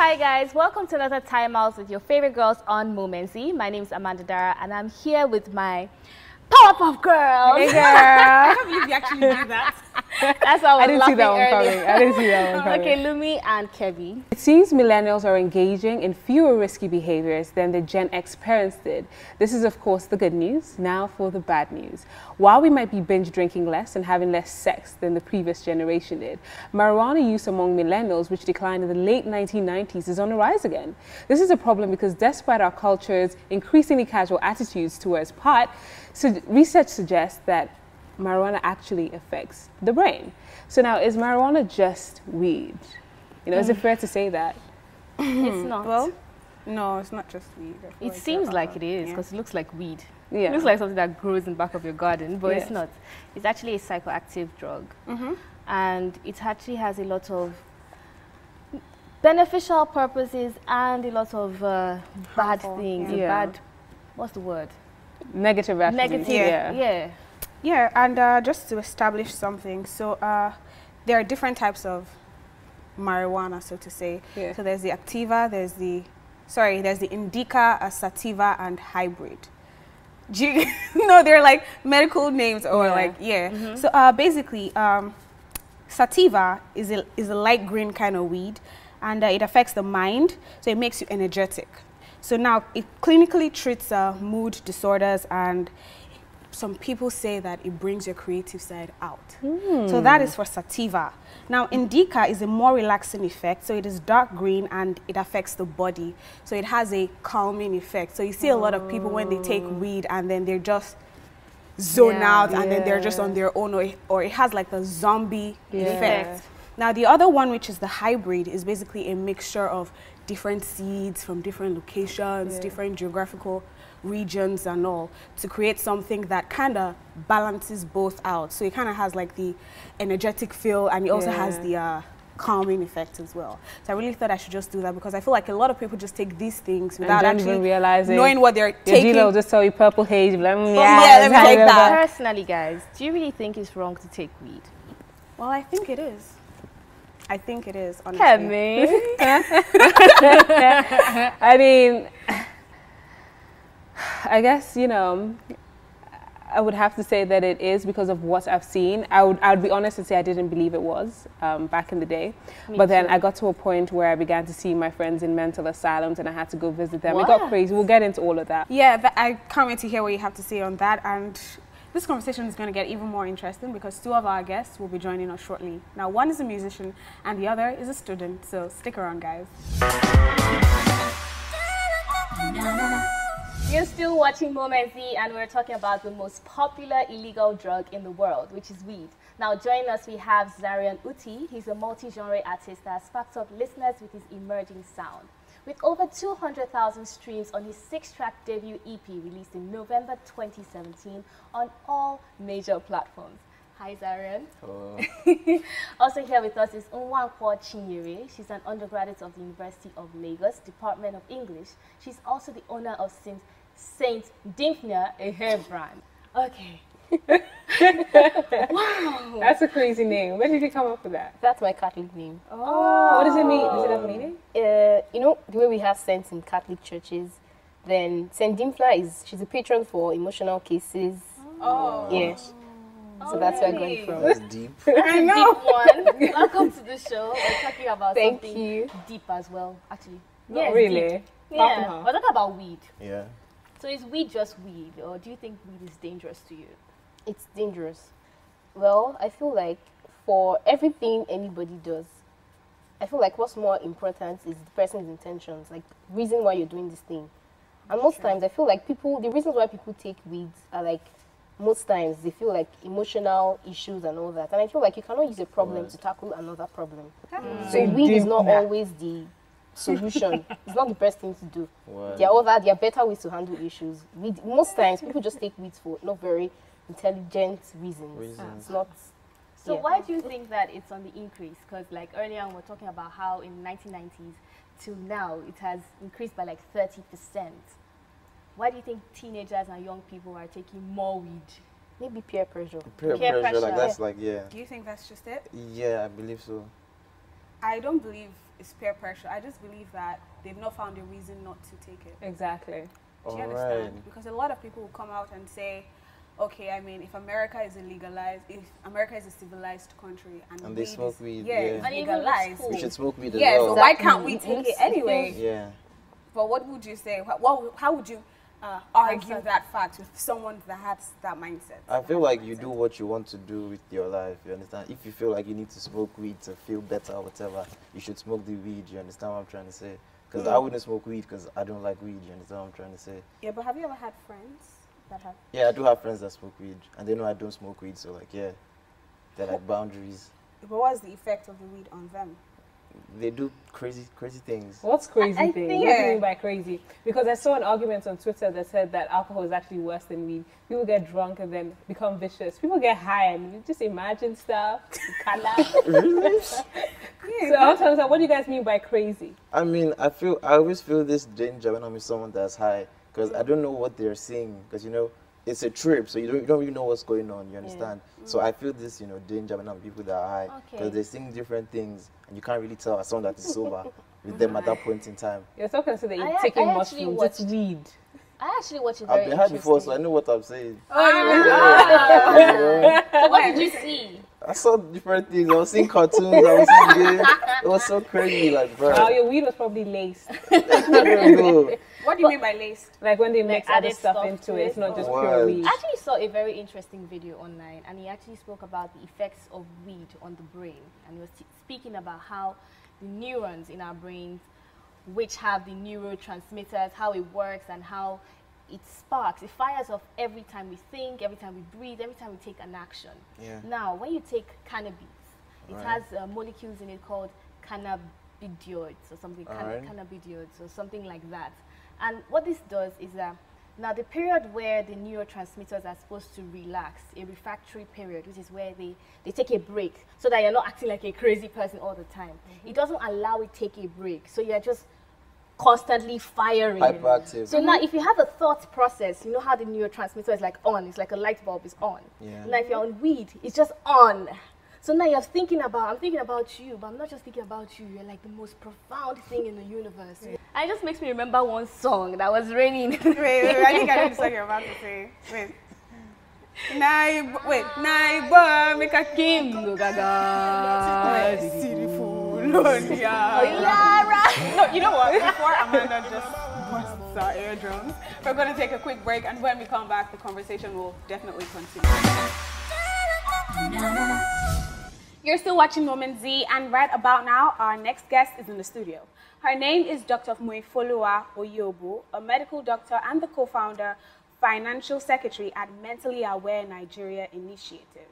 Hi guys, welcome to another Time Out with your favorite girls on Momency. My name is Amanda Dara and I'm here with my Powerpuff Girls. Hey girl. I can't believe you actually do that. That's how I didn't see that one coming. I didn't see that one coming. Okay, Lumi and Kebby. It seems millennials are engaging in fewer risky behaviors than the Gen X parents did. This is of course the good news. Now for the bad news. While we might be binge drinking less and having less sex than the previous generation did, marijuana use among millennials, which declined in the late 1990s, is on the rise again. This is a problem because despite our culture's increasingly casual attitudes towards pot, research suggests that marijuana actually affects the brain. So now, is marijuana just weed? You know, is it fair to say that? It's not. Well, no, it's not just weed. It seems like it is because it looks like weed. Yeah. It looks like something that grows in the back of your garden, but it's not. It's actually a psychoactive drug. And it actually has a lot of beneficial purposes and a lot of bad things. Bad, what's the word? Negative attributes. Negative, Yeah, and just to establish something, so there are different types of marijuana, so to say. Yeah. So there's the activa, there's the indica, sativa, and hybrid. No, they're like medical names or So basically, sativa is a light green kind of weed, and it affects the mind, so it makes you energetic. So now it clinically treats mood disorders, and some people say that it brings your creative side out. So that is for sativa. Now indica is a more relaxing effect, so it is dark green and it affects the body. So it has a calming effect. So you see a lot of people when they take weed and then they're just zone out and then they're just on their own, or it has like the zombie effect. Now the other one, which is the hybrid, is basically a mixture of different seeds from different locations, different geographical regions and all, to create something that kind of balances both out. So it kind of has like the energetic feel, and it also has the calming effect as well. So I really thought I should just do that, because I feel like a lot of people just take these things without actually even realizing, knowing what they're taking. Your dealer will just tell you purple haze, like, let me take that. Personally, guys, do you really think it's wrong to take weed? Well, I think it is. I think it is, honestly. I mean, I guess, you know, I would have to say that it is because of what I've seen. I would be honest and say I didn't believe it was back in the day. But then I got to a point where I began to see my friends in mental asylums and I had to go visit them. It got crazy. We'll get into all of that. Yeah, I can't wait to hear what you have to say on that. And this conversation is going to get even more interesting because two of our guests will be joining us shortly. Now, one is a musician and the other is a student. So stick around, guys. You're still watching Momency, and we're talking about the most popular illegal drug in the world, which is weed. Now joining us, we have Zarian Uti. He's a multi-genre artist that has sparked up listeners with his emerging sound. With over 200,000 streams on his 6-track debut EP released in November 2017 on all major platforms. Hi, Zarian. Hello. Also here with us is Nwankwo Chinyere. She's an undergraduate of the University of Lagos, Department of English. She's also the owner of Saint Dimphnia, a hair brand. Okay. Wow. That's a crazy name. Where did you come up with that? That's my Catholic name. Oh. What does it mean? Does it have a meaning? You know, the way we have saints in Catholic churches, then Saint Dimphnia she's a patron for emotional cases. Oh. Yeah. So that's where I'm going from. That's deep. I know. Deep one. Welcome to the show. We're talking about Thank something you. deep as well, actually. Not really. Deep. Yeah, we're talking about weed. Yeah. So is weed just weed, or do you think weed is dangerous to you? It's dangerous. Well, I feel like for everything anybody does, I feel like what's more important is the person's intentions, like reason why you're doing this thing. And most times I feel like the reasons why people take weeds are like, most times they feel like emotional issues and all that. And I feel like you cannot use a problem to tackle another problem. So weed is not always the solution. It's not the best thing to do. There are better ways to handle issues. Most times people just take weeds for not very intelligent reasons. It's not. So why do you think that it's on the increase? Because like earlier on we were talking about how in 1990s till now it has increased by like 30%. Why do you think teenagers and young people are taking more weed? Maybe peer pressure. Peer pressure, like that's like, Do you think that's just it? Yeah, I believe so. I don't believe is peer pressure. I just believe that they've not found a reason not to take it. Exactly. Do you understand? Because a lot of people will come out and say, okay, I mean, if America is if America is a civilized country and they smoke weed, it's legalized, we should smoke weed as well. well. So why can't we take it anyway? Yeah. But what would you say? How would you argue that fact with someone that has that mindset? I feel like you do what you want to do with your life, you understand? If you feel like you need to smoke weed to feel better or whatever, you should smoke the weed, you understand what I'm trying to say? Because I wouldn't smoke weed because I don't like weed, you understand what I'm trying to say? Yeah, but have you ever had friends that have? Yeah, I do have friends that smoke weed, and they know I don't smoke weed, so like, yeah, they're like boundaries. But what's the effect of the weed on them? They do crazy things. What's crazy thing? think- What do you mean by crazy? Because I saw an argument on Twitter that said that alcohol is actually worse than weed. People get drunk and then become vicious. People get high and you just imagine stuff. Really? So I'm trying to say, what do you guys mean by crazy? I mean, I always feel this danger when I'm with someone that's high, because I don't know what they're saying, because you know, it's a trip, so you don't really know what's going on, you understand? So I feel this, you know, danger when I'm with people that are high, because they sing different things, and you can't really tell as someone that is sober with them at that point in time. You're talking to that you're taking mushrooms, it's weed. I actually watched it very I've been high before, so I know what I'm saying. So what did you see? I saw different things. I was seeing cartoons. I was seeing games. It was so crazy, like, bro. Oh, your weed was probably laced. What do you mean by laced? Like when they mix other added stuff stuff into to it, it. it's not just Wow. pure weed. I actually saw a very interesting video online, and he actually spoke about the effects of weed on the brain, and he was speaking about how the neurons in our brains, which have the neurotransmitters, how it works and how it sparks, it fires off every time we think, every time we breathe, every time we take an action. Yeah. Now, when you take cannabis, it has molecules in it called cannabidioids or something, cannabidioids or something like that. And what this does is that now the period where the neurotransmitters are supposed to relax, a refractory period, which is where they take a break so that you're not acting like a crazy person all the time. It doesn't allow it to take a break. So you're just constantly firing. Hyperactive. So now if you have a thought process, you know how the neurotransmitter is like on, it's like a light bulb is on. Yeah. Now if you're on weed, it's just on. So now I'm thinking about you, but I'm not just thinking about you, you're like the most profound thing in the universe. And it just makes me remember one song that was raining. Wait, I think I know the song you're about to say. Wait. Naiba, make a king. Go gaga. Oh, yeah, right. No, you know what? Before Amanda just busts our eardrums, we're going to take a quick break, and when we come back, the conversation will definitely continue. You're still watching Moment Z, and right about now, our next guest is in the studio. Her name is Dr. Moifoluwa Oyobo, a medical doctor and the co-founder, financial secretary at Mentally Aware Nigeria Initiative.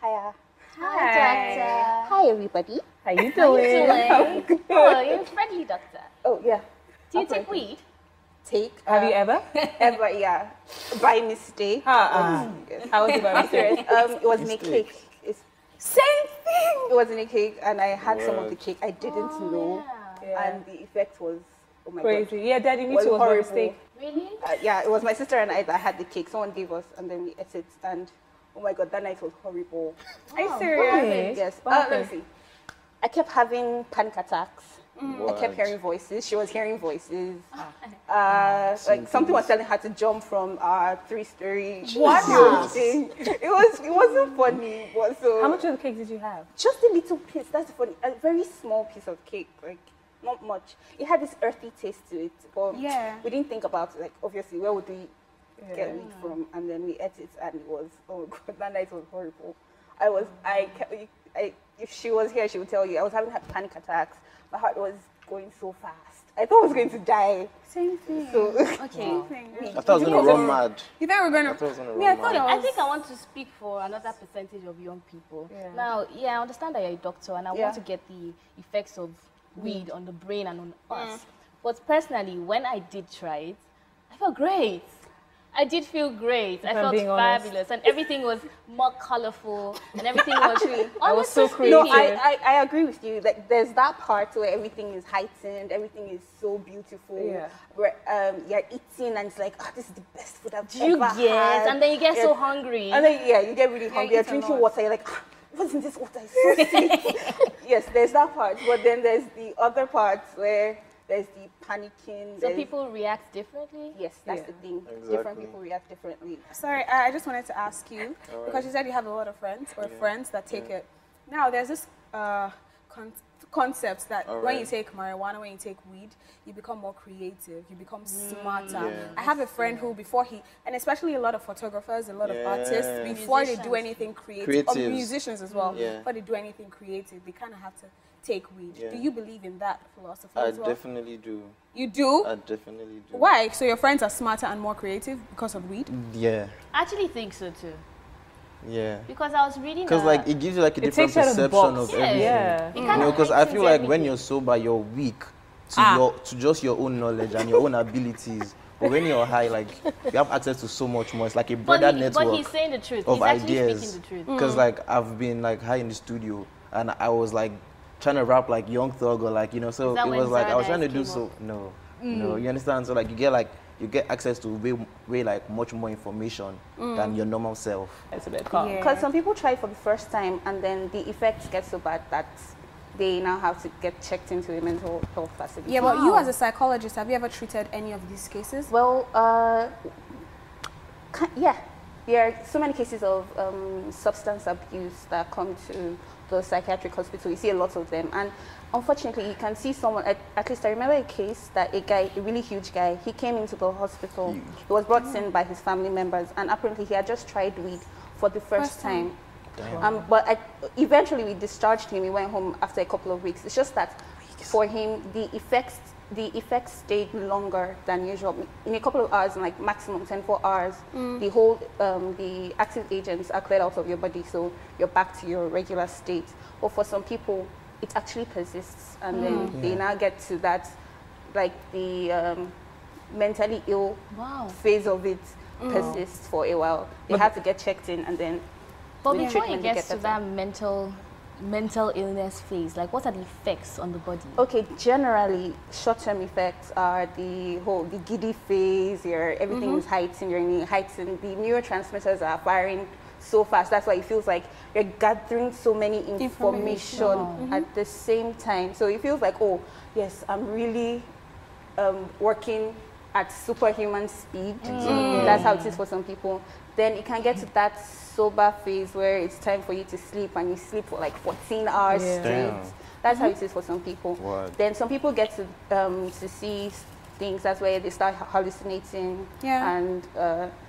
Hiya. Hi, doctor. Hi, everybody. How you How you doing? doing? Oh, you're a friendly doctor. Oh, yeah. Do you take weed? Take. Have you ever? Ever, yeah. By mistake. Yes. How was it by mistake? It was in a cake. Same thing. It was in a cake, and I had some of the cake. I didn't know. Yeah. And the effect was, oh my Crazy. God. Yeah, Daddy, me Was too. Was by horrible. mistake. Really? Yeah, it was my sister and I that had the cake. Someone gave us, and then we ate it. And oh my God, that night was horrible. Are you serious? Yes. What Let me see. I kept having panic attacks. I kept hearing voices. She was hearing voices. Like something was telling her to jump from 3-story building. It wasn't funny. But so How much of the cake did you have? just a little piece. That's funny. A very small piece of cake, like not much. It had this earthy taste to it. But we didn't think about it. Like obviously, where would we get weed from? And then we ate it, and it was, oh my God, that night was horrible. If she was here, she would tell you I was having panic attacks. My heart was going so fast. I thought I was going to die. Same thing. So Okay. I thought I was going to run mad. You thought we were going I thought I was to... going to Yeah, I run thought mad. I I think I want to speak for another percentage of young people. Yeah. Now, I understand that you're a doctor, and I want to get the effects of weed on the brain and on us. But personally, when I did try it, I felt great. I did feel great. I I'm felt being honest. fabulous, and everything was more colorful, and everything was I was so honestly no, speaking, I agree with you. Like there's that part where everything is heightened, everything is so beautiful. Yeah. Where you're eating and it's like, oh, this is the best food I've you ever get, had. and then you get Yeah. so hungry. And then you get really hungry. You're eat a drinking lot. water. You're like, ah, what's in this water? It's so sweet. Yes, there's that part. But then there's the other part where there's the panicking. So people react differently? Yes, that's the thing. Exactly. Different people react differently. Sorry, I just wanted to ask you, because you said you have a lot of friends or friends that take it. Now, there's this concept that when you take marijuana, when you take weed, you become more creative, you become smarter. I have a friend who and especially a lot of photographers, a lot of artists, before they do anything creative, or musicians as well, before they do anything creative, they kind of have to take weed. Do you believe in that philosophy as well? I definitely do. You do? I definitely do. Why? So your friends are smarter and more creative because of weed? Yeah. I actually think so too. Yeah. Because I was reading. Because like it gives you like a different perception of everything. Yeah. You know, because I feel like when you're sober, you're weak to just your own knowledge and your own abilities. But when you're high, like you have access to so much more. It's like a broader network. But he's saying the truth. Of He's actually ideas. speaking the truth. Because like I've been like high in the studio and I was like trying to rap like Young Thug or like, you know, so it was like I was trying to do so no, you understand? So like you get access to way like much more information than your normal self. It's a bit calm. Because some people try it for the first time and then the effects get so bad that they now have to get checked into a mental health facility. Yeah, but you as a psychologist, have you ever treated any of these cases? Well, yeah. There are so many cases of substance abuse that come to the psychiatric hospital. You see a lot of them. And unfortunately, you can see someone, at least I remember a case that a really huge guy, he came into the hospital. He was brought in by his family members, and apparently he had just tried weed for the first time. But eventually we discharged him. He went home after a couple of weeks. It's just that for him, the effects stayed longer than usual. In a couple of hours, in like maximum 24 hours, the whole the active agents are cleared out of your body, so you're back to your regular state. But for some people, it actually persists, and then they now get to that, like the mentally ill phase of it persists for a while. They have to get checked in, and then. But before it gets to that mental illness phase, like what are the effects on the body? Okay, generally short-term effects are the giddy phase, everything is heightened, the neurotransmitters are firing so fast. That's why it feels like you're gathering so many information at the same time. So it feels like, oh yes, I'm really working at superhuman speed. That's how it is for some people. Then it can get to that sober phase where it's time for you to sleep, and you sleep for like 14 hours straight. That's how it is for some people. Then some people get to see things. That's where they start hallucinating, and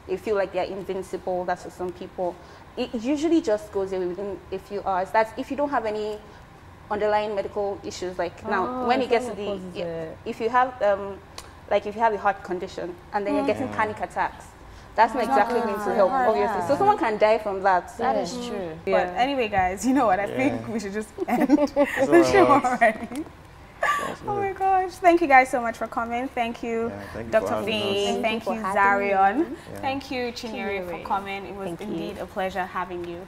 they feel like they're invincible. That's for some people. It usually just goes away within a few hours. That's if you don't have any underlying medical issues. Like now, when it gets to the if you have if you have a heart condition and then you're getting panic attacks, that's not exactly going to help, obviously. So someone can die from that. That is true. But anyway, guys, you know what? I think we should just end the show already. Oh my gosh. Thank you guys so much for coming. Thank you, Dr. Fee. Thank you, Zarion. Thank you, Chinyere, for coming. It was indeed a pleasure having you.